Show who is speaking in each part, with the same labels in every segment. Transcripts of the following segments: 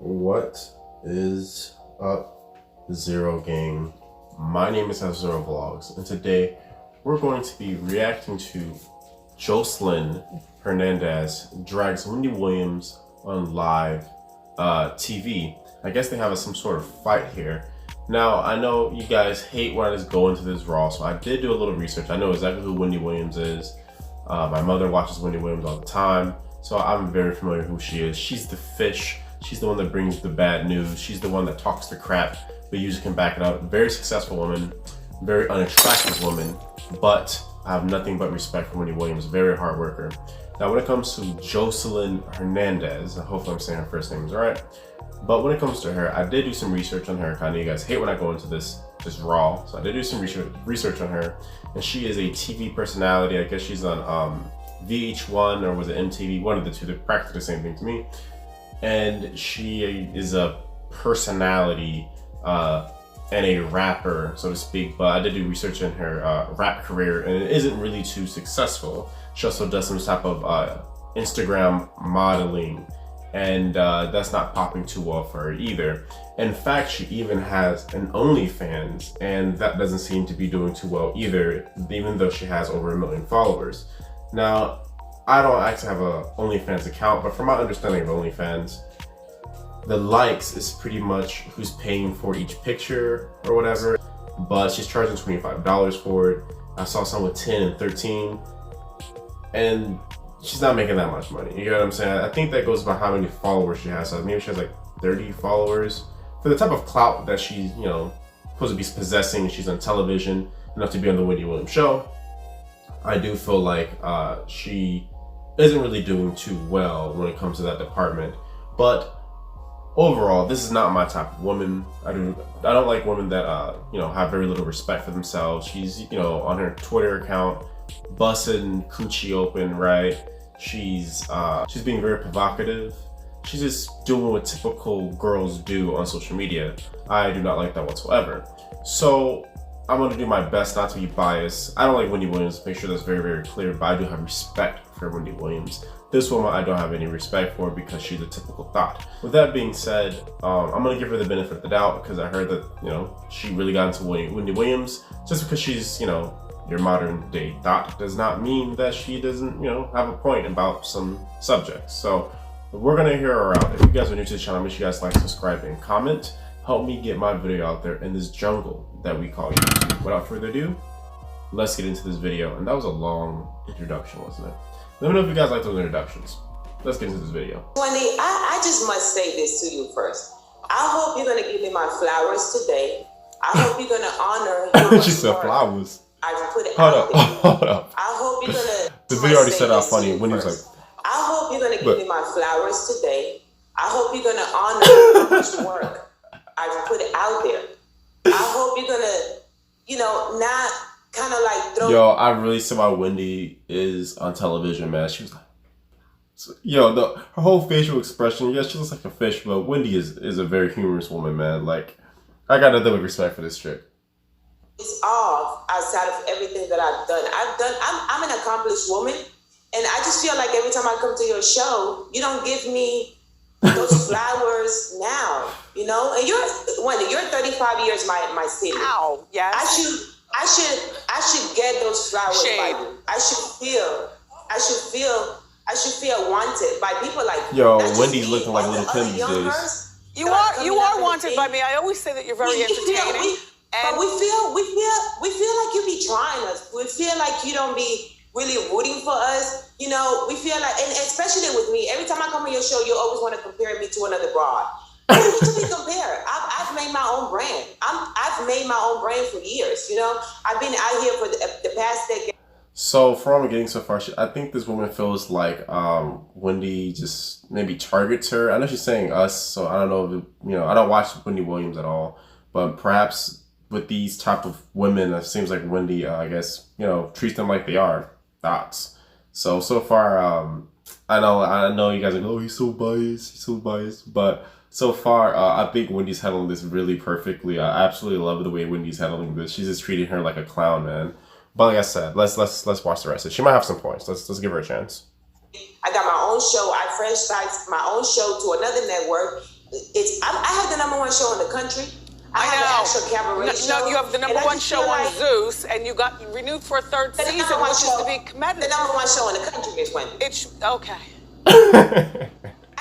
Speaker 1: What is up, Zero Gang? My name is Zero Vlogs, and today we're going to be reacting to Joseline Hernandez drags Wendy Williams on live TV. I guess they have some sort of fight here. Now, I know you guys hate when I just go into this raw, so I did do a little research. I know exactly who Wendy Williams is. My mother watches Wendy Williams all the time, so I'm very familiar who she is. She's the fish. She's the one that brings the bad news. She's the one that talks the crap, but usually can back it up. Very successful woman, very unattractive woman, but I have nothing but respect for Wendy Williams. Very hard worker. Now, when it comes to Joseline Hernandez, hopefully I'm saying her first name is right, but when it comes to her, I did do some research on her. I know you guys hate when I go into this raw, so I did do some research on her, and she is a TV personality. I guess she's on VH1 or was it MTV? One of the two. They're practically the same thing to me. And she is a personality and a rapper, so to speak, but I did do research in her rap career, and it isn't really too successful. She also does some type of Instagram modeling, and that's not popping too well for her either. In fact, she even has an OnlyFans, and that doesn't seem to be doing too well either, even though she has over 1 million followers. Now, I don't actually have a OnlyFans account, but from my understanding of OnlyFans, the likes is pretty much who's paying for each picture or whatever, but she's charging $25 for it. I saw some with 10 and 13, and she's not making that much money. You know what I'm saying? I think that goes by how many followers she has. So maybe she has like 30 followers. For the type of clout that she's, supposed to be possessing, she's on television, enough to be on the Wendy Williams show, I do feel like she isn't really doing too well when it comes to that department. But overall, this is not my type of woman. I don't like women that have very little respect for themselves. She's on her Twitter account busting coochie open, right? She's being very provocative. She's just doing what typical girls do on social media. I do not like that whatsoever. So I'm gonna do my best not to be biased. I don't like Wendy Williams, make sure that's very, very clear, but I do have respect for Wendy Williams. This woman I don't have any respect for because she's a typical thought. With that being said, I'm gonna give her the benefit of the doubt because I heard that, she really got into Wendy Williams. Just because she's, your modern day thought does not mean that she doesn't, have a point about some subjects. So we're gonna hear her out. If you guys are new to the channel, make sure you guys like, subscribe, and comment. Help me get my video out there in this jungle that we call YouTube. Without further ado, let's get into this video. And that was a long introduction, wasn't it? Let me know if you guys like those introductions. Let's get into this video.
Speaker 2: Wendy, I just must say this to you first. I hope you're gonna give me my flowers today. I hope you're gonna honor
Speaker 1: She said flowers.
Speaker 2: I put it
Speaker 1: Hold
Speaker 2: out
Speaker 1: up,
Speaker 2: there.
Speaker 1: hold up.
Speaker 2: I hope you're gonna
Speaker 1: The video already started out funny when he was like,
Speaker 2: I hope you're gonna give me my flowers today. I hope you're gonna honor how much work I've put it out there. I hope you're gonna, not kind of like throw.
Speaker 1: Yo, I really see why Wendy is on television, man. She was like, her whole facial expression, yeah, she looks like a fish, but Wendy is a very humorous woman, man. Like, I got nothing but respect for this chick.
Speaker 2: It's off outside of everything that I've done. I'm an accomplished woman, and I just feel like every time I come to your show, you don't give me those flowers now, and you're 35 years my senior.
Speaker 3: Ow, yes.
Speaker 2: I should get those flowers by you. I should feel wanted by people like you.
Speaker 1: Yo, Wendy's looking like Little Kim these days.
Speaker 3: You are wanted by me. I always say that you're very entertaining.
Speaker 2: But we feel like you be trying us. We feel like you don't be really rooting for us. We feel like, and especially with me, every time I come on your show, you always want to compare me to another broad. We need to be compared. I've made my own brand. I've made my own brand for years. I've been out here for the past decade. So
Speaker 1: from what I'm getting so far, I think this woman feels like Wendy just maybe targets her. I know she's saying us, so I don't know if, I don't watch Wendy Williams at all, but perhaps with these type of women, it seems like Wendy, I guess, treats them like they are thoughts. So far, I know you guys are like, oh, he's so biased, but so far, I think Wendy's handling this really perfectly. I absolutely love the way Wendy's handling this. She's just treating her like a clown, man. But like I said, let's watch the rest of it. She might have some points. Let's give her a chance.
Speaker 2: I got my own show. I franchised my own show to another network. show in the country. I
Speaker 3: know.
Speaker 2: have an actual cabaret show.
Speaker 3: No, you have the number one show on Zeus, and you got renewed for a third season, which is to be commended.
Speaker 2: The number one show in the country, Miss Wendy.
Speaker 3: It's okay.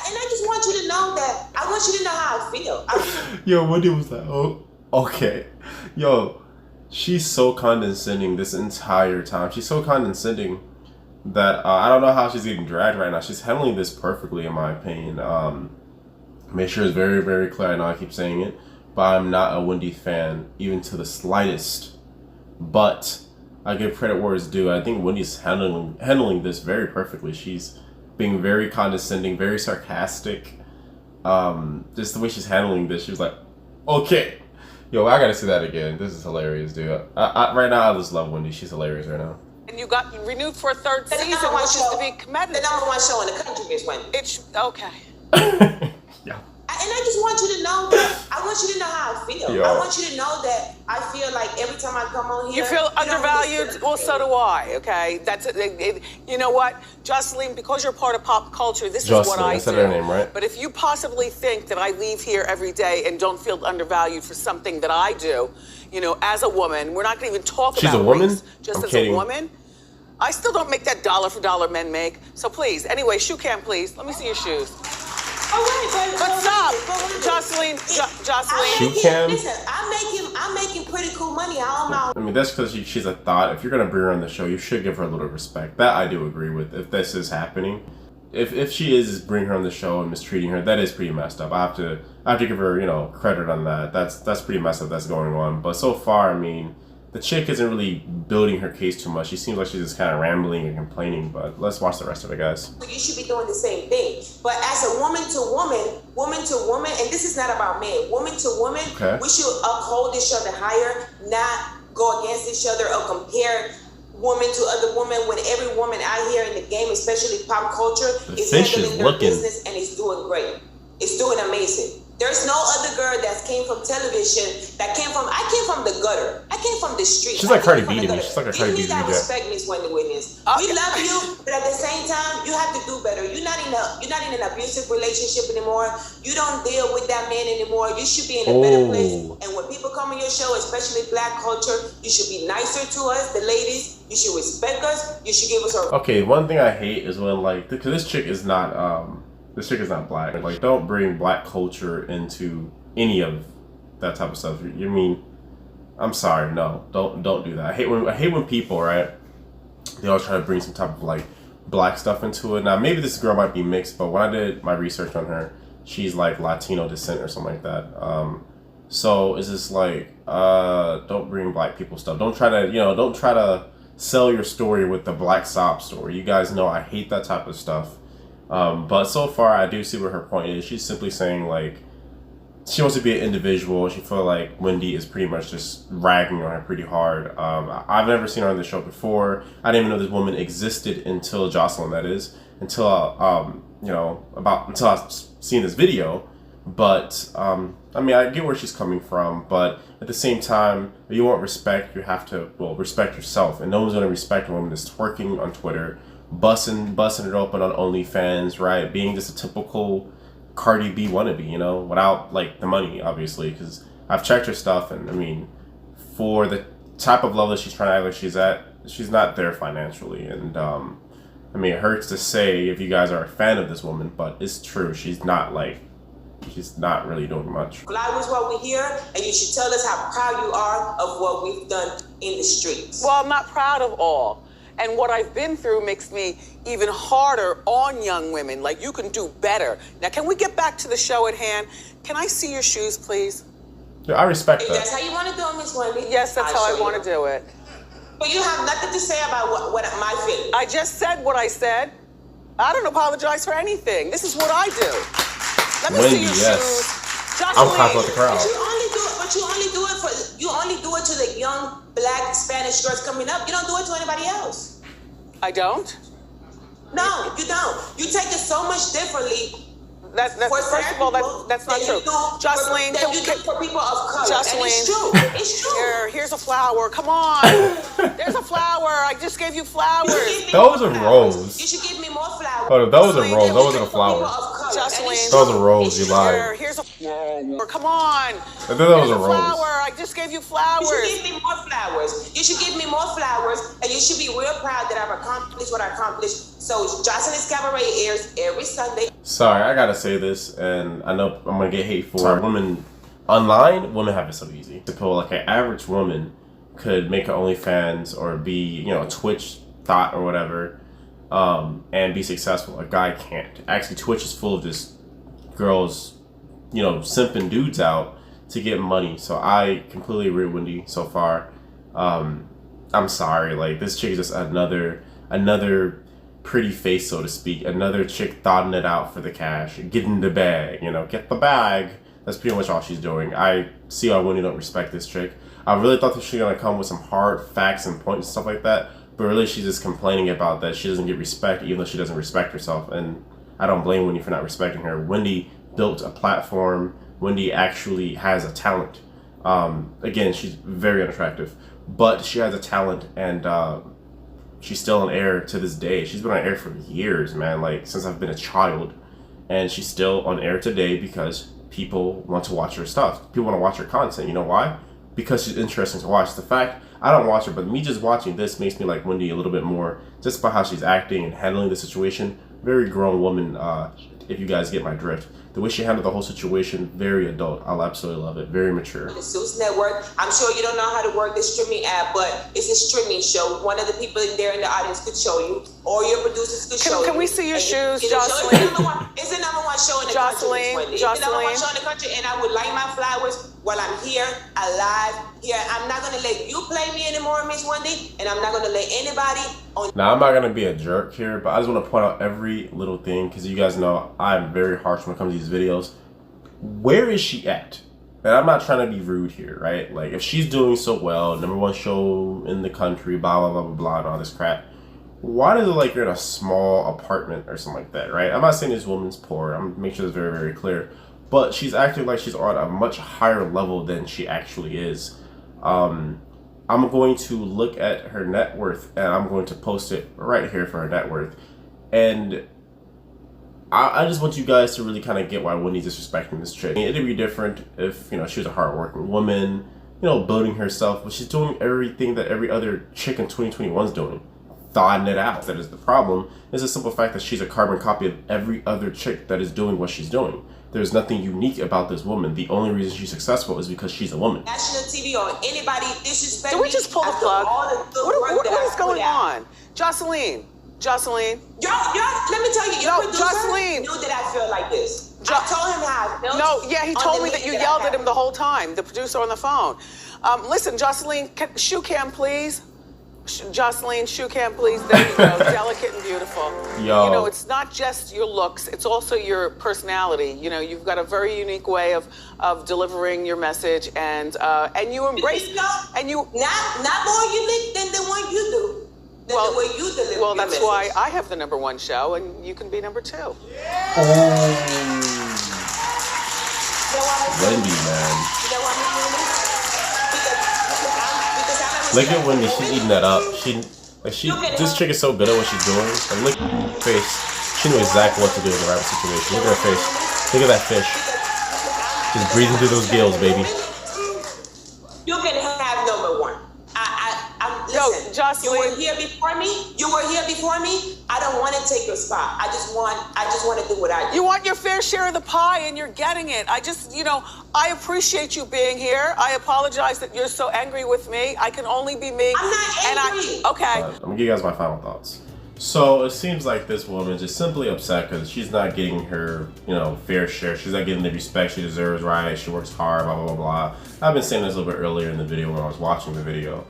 Speaker 2: And I just want you to know that. I want you to know how I feel.
Speaker 1: Yo, Wendy was like, oh, okay. Yo, she's so condescending this entire time. She's so condescending that I don't know how she's getting dragged right now. She's handling this perfectly, in my opinion. Make sure it's very, very clear. I know I keep saying it, but I'm not a Wendy fan, even to the slightest. But I give credit where it's due. I think Wendy's handling this very perfectly. She's being very condescending, very sarcastic. Just the way she's handling this, she was like, okay. Yo, I gotta see that again. This is hilarious, dude. Right now, I just love Wendy. She's hilarious right now.
Speaker 3: And you got renewed for a third season, which is to be commended.
Speaker 2: The number one show in the country, Miss Wendy.
Speaker 3: It's okay.
Speaker 1: Yeah.
Speaker 2: And I just want you to know that. I want you to know how I feel.
Speaker 1: Yo.
Speaker 2: I want you to know that I feel like every time I come on here,
Speaker 3: You feel
Speaker 2: don't
Speaker 3: undervalued?
Speaker 2: really
Speaker 3: Well, so do I, okay? That's it. You know what, Joseline, because you're part of pop culture, this is what I
Speaker 1: said
Speaker 3: do.
Speaker 1: her name, right?
Speaker 3: But if you possibly think that I leave here every day and don't feel undervalued for something that I do, you know, as a woman, we're not going to even talk
Speaker 1: She's
Speaker 3: about
Speaker 1: a woman?
Speaker 3: race, just
Speaker 1: I'm
Speaker 3: as
Speaker 1: kidding.
Speaker 3: a woman. I still don't make that dollar for dollar men make. So please, anyway, shoe cam, please. Let me see your shoes. But stop, Joseline.
Speaker 1: Shoe cam?
Speaker 2: Listen, I'm making pretty cool money. I don't know.
Speaker 1: I mean, that's because she's a thought. If you're gonna bring her on the show, you should give her a little respect. That I do agree with. If this is happening, if she is bringing her on the show and mistreating her, that is pretty messed up. I have to give her, you know, credit on that. That's pretty messed up. That's going on. But so far, I mean, the chick isn't really building her case too much. She seems like she's just kind of rambling and complaining. But let's watch the rest of it, guys.
Speaker 2: You should be doing the same thing. But as a woman to woman, and this is not about men, woman to woman,
Speaker 1: Okay.
Speaker 2: we should uphold each other higher, not go against each other or compare woman to other women when every woman out here in the game, especially pop culture, is
Speaker 1: fish is
Speaker 2: handling their
Speaker 1: looking.
Speaker 2: business and is doing great. It's doing amazing. There's no other girl that came from television I came from the gutter. I came from the street.
Speaker 1: She's like Cardi B
Speaker 2: I
Speaker 1: to
Speaker 2: came from
Speaker 1: me.
Speaker 2: the
Speaker 1: She's like a
Speaker 2: gutter.
Speaker 1: Cardi B
Speaker 2: Give me that
Speaker 1: reject.
Speaker 2: respect, Miss Wendy Williams.
Speaker 3: Okay.
Speaker 2: We love you, but at the same time, you have to do better. You're not in an abusive relationship anymore. You don't deal with that man anymore. You should be in a better place. And when people come on your show, especially Black culture, you should be nicer to us, the ladies. You should respect us. You should give us our.
Speaker 1: Okay, one thing I hate is when, like, because this chick is not black. Like, don't bring black culture into any of that type of stuff. You mean, I'm sorry, no, don't do that. I hate when people, right, they always try to bring some type of like black stuff into it. Now maybe this girl might be mixed, but when I did my research on her, she's like Latino descent or something like that. So it's just like, don't bring black people stuff. Don't try to sell your story with the black sob story. You guys know I hate that type of stuff. But so far I do see what her point is. She's simply saying like, she wants to be an individual. She feels like Wendy is pretty much just ragging on her pretty hard. I've never seen her on the show before. I didn't even know this woman existed until Joseline, that is. Until I've seen this video. But, I mean, I get where she's coming from. But at the same time, if you want respect, you have to, respect yourself. And no one's going to respect a woman that's twerking on Twitter, busting it open on OnlyFans, right? Being just a typical Cardi B wannabe, you know, without like the money, obviously, because I've checked her stuff, and I mean, for the type of level that she's trying to act like she's at, she's not there financially. And I mean, it hurts to say if you guys are a fan of this woman, but it's true. She's not really doing much.
Speaker 2: Fly is what we hear, and you should tell us how proud you are of what we've done in the streets.
Speaker 3: Well, I'm not proud of all. And what I've been through makes me even harder on young women. Like, you can do better. Now, can we get back to the show at hand? Can I see your shoes, please?
Speaker 1: Yeah, I respect
Speaker 2: If
Speaker 1: that.
Speaker 2: that's how you want to do it, Miss Wendy.
Speaker 3: Yes, that's how I want to do it.
Speaker 2: But you have nothing to say about what my feelings.
Speaker 3: I just said what I said. I don't apologize for anything. This is what I do. Let me
Speaker 1: Wendy,
Speaker 3: see your
Speaker 1: yes.
Speaker 3: shoes.
Speaker 1: I'm clapping with the crowd.
Speaker 2: But you only do it to the young Black Spanish girls coming up. You don't do it to anybody else.
Speaker 3: I don't?
Speaker 2: No, you don't. You take it so much differently.
Speaker 3: First of all, that's not true. Joseline,
Speaker 2: that you do for people of color.
Speaker 3: Joseline,
Speaker 2: And it's true.
Speaker 3: Here's a flower. Come on. There's a flower. I just gave you flowers.
Speaker 1: Those are roses.
Speaker 2: You should give me more flowers.
Speaker 1: Oh, those are roses. Those are the flowers.
Speaker 3: Joseline, Joseline.
Speaker 1: That was a rose, you lied.
Speaker 3: Here's a flower. Come on.
Speaker 1: I thought that was a rose.
Speaker 3: Flower. I just gave you flowers.
Speaker 2: You should give me more flowers. You should give me more flowers, and you should be real proud that I've accomplished what I accomplished. So Joseline's Cabaret airs every Sunday.
Speaker 1: Sorry, I gotta say this, and I know I'm gonna get hate for it. Women online, women have it so easy. To pull like an average woman could make an OnlyFans or be, you know, a Twitch thought or whatever, and be successful. A guy can't. Actually, Twitch is full of just girls, you know, simping dudes out to get money. So I completely agree with Wendy so far. I'm sorry, like this chick is just another pretty face, so to speak. Another chick thotting it out for the cash, getting the bag, you know, get the bag. That's pretty much all she's doing. I see why Wendy don't respect this chick. I really thought that she was gonna come with some hard facts and points and stuff like that, but really she's just complaining about that she doesn't get respect, even though she doesn't respect herself. And I don't blame Wendy for not respecting her. Wendy built a platform. Wendy actually has a talent. Again, she's very unattractive, but she has a talent, and she's still on air to this day. She's been on air for years, man, like since I've been a child, and she's still on air today because people want to watch her stuff. People want to watch her content. You know why? Because she's interesting to watch. The fact I don't watch her, but me just watching this makes me like Wendy a little bit more, just by how she's acting and handling the situation. Very grown woman, if you guys get my drift. The way she handled the whole situation, very adult. I'll absolutely love it. Very mature.
Speaker 2: The Zeus Network. I'm sure you don't know how to work the streaming app, but it's a streaming show. One of the people in there in the audience could show you, or your producers could show you.
Speaker 3: Can we see your shoes,
Speaker 2: Joseline?
Speaker 3: Joseline?
Speaker 2: It's the number one show in the country. It's the number one show in the country, and I would light my flowers while I'm here, alive, here. I'm not gonna let you play me anymore, Miss Wendy, and I'm not gonna let anybody on.
Speaker 1: Now, I'm not gonna be a jerk here, but I just want to point out every little thing, because you guys know I'm very harsh when it comes to these videos. Where is she at? And I'm not trying to be rude here, right? Like, if she's doing so well, number one show in the country, blah, blah, blah, blah, blah, and all this crap, why does it like you're in a small apartment or something like that, right? I'm not saying this woman's poor. I'm gonna make sure that's very, very clear. But she's acting like she's on a much higher level than she actually is. I'm going to look at her net worth, and I'm going to post it right here for her net worth. And I just want you guys to really kind of get why Wendy's disrespecting this chick. It'd be different if, you know, she was a hardworking woman, you know, building herself, but she's doing everything that every other chick in 2021 is doing. Thawing it out. That is the problem. It's a simple fact that she's a carbon copy of every other chick that is doing what she's doing. There's nothing unique about this woman. The only reason she's successful is because she's a woman.
Speaker 2: National TV or anybody disrespect
Speaker 3: Did we just pull the plug? What is going on? Joseline.
Speaker 2: Y'all, let me tell you, your producer
Speaker 3: Joseline
Speaker 2: knew that I feel like this. I told him how I felt.
Speaker 3: No, yeah, he told me that you yelled at him the whole time, the producer on the phone. Listen, Joseline, shoe cam, please. Joseline, shoe cam, please. There you go. Delicate and beautiful.
Speaker 1: Yo.
Speaker 3: You know, it's not just your looks, it's also your personality. You know, you've got a very unique way of delivering your message, and you embrace, and you
Speaker 2: not more unique than the one you do. The way you deliver
Speaker 3: well,
Speaker 2: your
Speaker 3: that's
Speaker 2: message.
Speaker 3: why I have the #1 show, and you can be #2.
Speaker 1: Oh. Wendy, man. Look at Wendy, she's eating that up. This chick is so good at what she's doing. And look at her face. She knew exactly what to do in the right situation. Look at her face. Look at that fish. Just breathing through those gills, baby.
Speaker 2: You can have #1. Listen,
Speaker 3: Joseline.
Speaker 2: you were here before me. I don't want to take your spot. I just want to do what I do.
Speaker 3: You want your fair share of the pie, and you're getting it. I appreciate you being here. I apologize that you're so angry with me. I can only be me.
Speaker 2: I'm not angry.
Speaker 3: Okay.
Speaker 1: I'm gonna give you guys my final thoughts. So it seems like this woman is just simply upset because she's not getting her, fair share. She's not getting the respect she deserves, right? She works hard, blah, blah, blah, blah. I've been saying this a little bit earlier in the video when I was watching the video.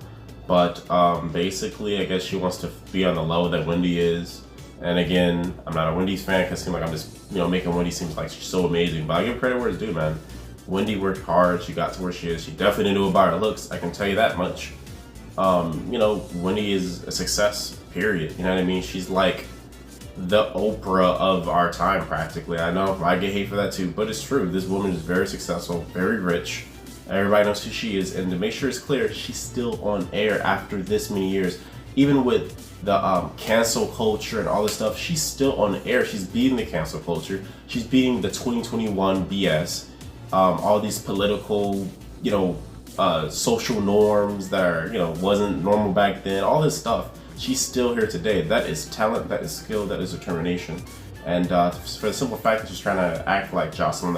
Speaker 1: But basically, I guess she wants to be on the level that Wendy is. And again, I'm not a Wendy's fan because it seems like I'm just, making Wendy seem like she's so amazing. But I give credit where it's due, man. Wendy worked hard. She got to where she is. She definitely knew about her looks. I can tell you that much. Wendy is a success, period. You know what I mean? She's like the Oprah of our time, practically. I know I get hate for that too, but it's true. This woman is very successful, very rich. Everybody knows who she is, and to make sure it's clear, she's still on air after this many years. Even with the cancel culture and all this stuff, she's still on the air. She's beating the cancel culture. She's beating the 2021 BS. All these political, social norms that are, wasn't normal back then. All this stuff. She's still here today. That is talent. That is skill. That is determination. And for the simple fact that she's trying to act like Joseline,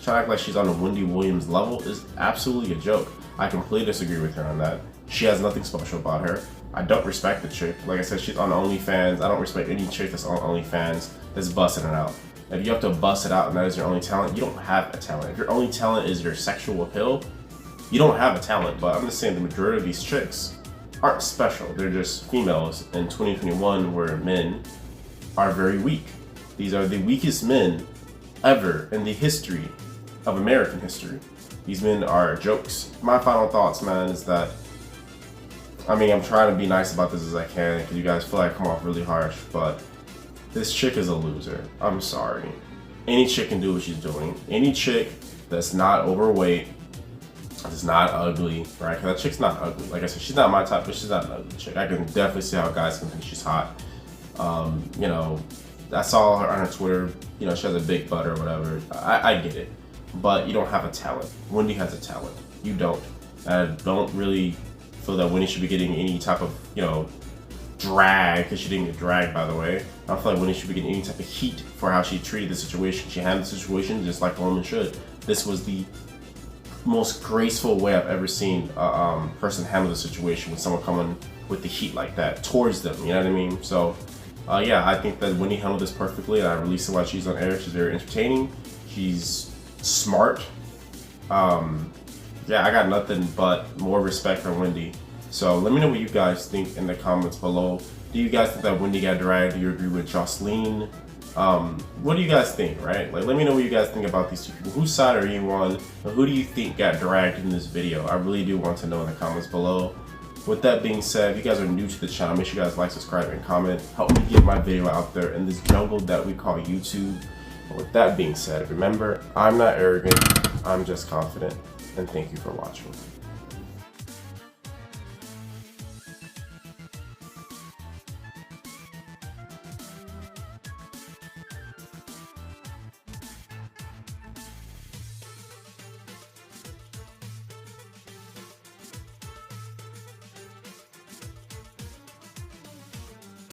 Speaker 1: trying to act like she's on the Wendy Williams level is absolutely a joke. I completely disagree with her on that. She has nothing special about her. I don't respect the chick. Like I said, she's on OnlyFans. I don't respect any chick that's on OnlyFans that's busting it out. If you have to bust it out and that is your only talent, you don't have a talent. If your only talent is your sexual appeal, you don't have a talent. But I'm just saying the majority of these chicks aren't special. They're just females in 2021 where men are very weak. These are the weakest men ever in the history of American history. These men are jokes. My final thoughts, man, is that, I'm trying to be nice about this as I can because you guys feel like I come off really harsh, but this chick is a loser. I'm sorry. Any chick can do what she's doing. Any chick that's not overweight, that's not ugly, right? Because that chick's not ugly. Like I said, she's not my type, but she's not an ugly chick. I can definitely see how guys can think she's hot. I saw her on her Twitter, she has a big butt or whatever. I get it. But you don't have a talent. Wendy has a talent. You don't. I don't really feel that Wendy should be getting any type of, drag, because she didn't get dragged, by the way. I don't feel like Wendy should be getting any type of heat for how she treated the situation. She handled the situation just like a woman should. This was the most graceful way I've ever seen a person handle the situation with someone coming with the heat like that towards them, you know what I mean? So, I think that Wendy handled this perfectly, and I really see why she's on air. She's very entertaining. She's smart. I got nothing but more respect for Wendy. So let me know what you guys think in the comments below. Do you guys think that Wendy got dragged? Do you agree with Joseline? What do you guys think, right? Like, let me know what you guys think about these two people. Whose side are you on? And who do you think got dragged in this video? I really do want to know in the comments below. With that being said, if you guys are new to the channel, make sure you guys like, subscribe, and comment. Help me get my video out there in this jungle that we call YouTube. And with that being said, remember, I'm not arrogant, I'm just confident. And thank you for watching.